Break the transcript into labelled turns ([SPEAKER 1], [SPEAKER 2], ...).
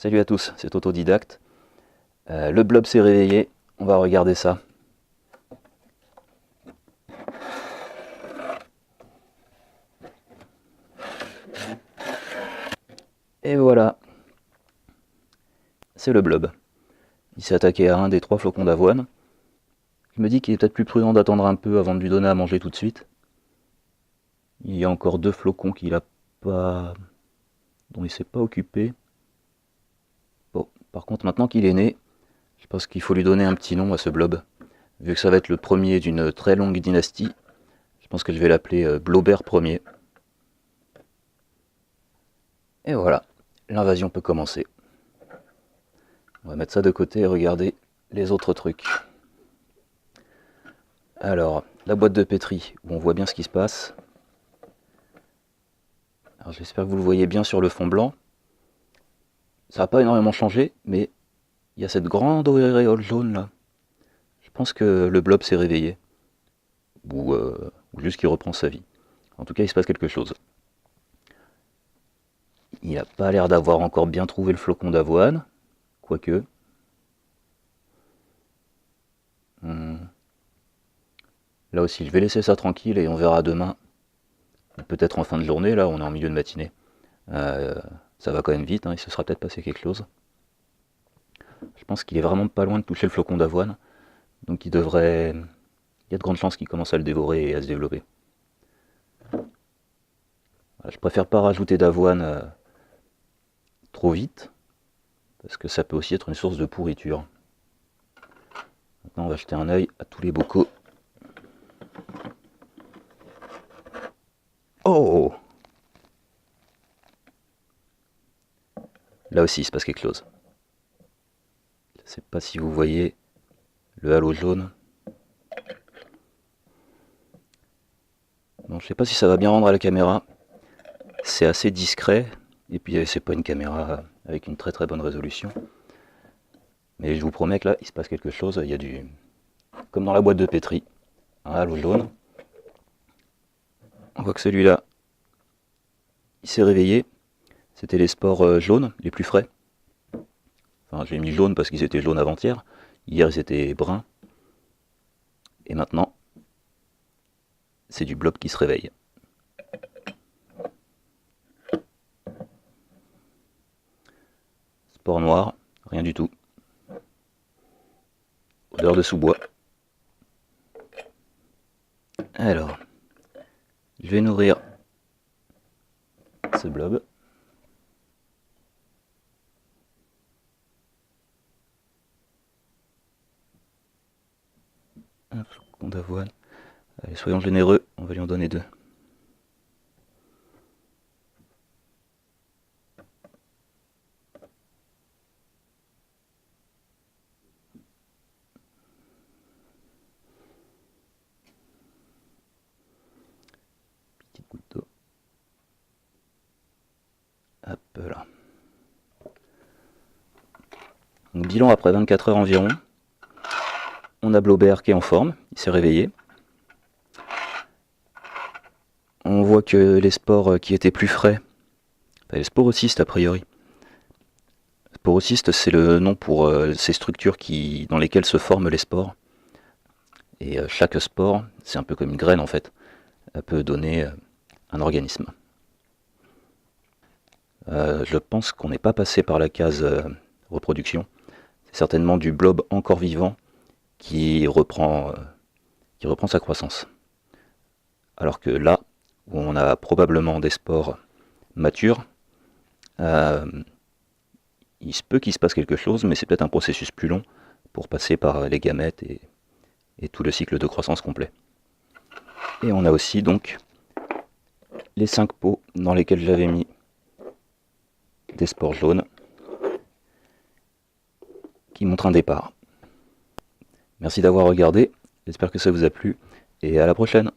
[SPEAKER 1] Salut à tous, c'est Autodidacte. Le blob s'est réveillé, on va regarder ça. Et voilà, c'est le blob. Il s'est attaqué à un des 3 flocons d'avoine. Je me dis qu'il est peut-être plus prudent d'attendre un peu avant de lui donner à manger tout de suite. Il y a encore 2 flocons dont il s'est pas occupé. Bon, par contre, maintenant qu'il est né, je pense qu'il faut lui donner un petit nom à ce blob. Vu que ça va être le premier d'une très longue dynastie, je pense que je vais l'appeler Blobert Ier. Et voilà, l'invasion peut commencer. On va mettre ça de côté et regarder les autres trucs. Alors, la boîte de pétri, où on voit bien ce qui se passe. Alors j'espère que vous le voyez bien sur le fond blanc. Ça n'a pas énormément changé, mais il y a cette grande auréole jaune là. Je pense que le blob s'est réveillé. Ou juste qu'il reprend sa vie. En tout cas, il se passe quelque chose. Il n'a pas l'air d'avoir encore bien trouvé le flocon d'avoine. Quoique. Là aussi, je vais laisser ça tranquille et on verra demain. Peut-être en fin de journée, là, on est en milieu de matinée. Ça va quand même vite, hein, il se sera peut-être passé quelque chose. Je pense qu'il est vraiment pas loin de toucher le flocon d'avoine. Donc il y a de grandes chances qu'il commence à le dévorer et à se développer. Je préfère pas rajouter d'avoine trop vite, parce que ça peut aussi être une source de pourriture. Maintenant on va jeter un œil à tous les bocaux. Oh! Là aussi il se passe quelque chose. Je ne sais pas si vous voyez le halo jaune. Bon, je ne sais pas si ça va bien rendre à la caméra. C'est assez discret, et puis c'est pas une caméra avec une très bonne résolution. Mais je vous promets que là, il se passe quelque chose. Il y a comme dans la boîte de pétri, un halo jaune. On voit que celui-là, il s'est réveillé. C'était les spores jaunes, les plus frais. Enfin, j'ai mis jaune parce qu'ils étaient jaunes avant-hier. Hier, ils étaient bruns. Et maintenant, c'est du blob qui se réveille. Sport noir, rien du tout. Odeur de sous-bois. Alors, je vais nourrir ce blob. Un flocon d'avoine. Allez, soyons généreux, on va lui en donner 2. Petite goutte d'eau. Hop là. Donc, bilan après 24 heures environ. On a Blobert qui est en forme, il s'est réveillé. On voit que les spores qui étaient plus frais, enfin les sporocystes a priori. Sporocystes, c'est le nom pour ces structures dans lesquelles se forment les spores. Et chaque spore, c'est un peu comme une graine en fait, elle peut donner un organisme. Je pense qu'on n'est pas passé par la case reproduction. C'est certainement du blob encore vivant qui reprend sa croissance. Alors que là, où on a probablement des spores matures, il se peut qu'il se passe quelque chose, mais c'est peut-être un processus plus long pour passer par les gamètes et tout le cycle de croissance complet. Et on a aussi donc les 5 pots dans lesquels j'avais mis des spores jaunes qui montrent un départ. Merci d'avoir regardé, j'espère que ça vous a plu et à la prochaine.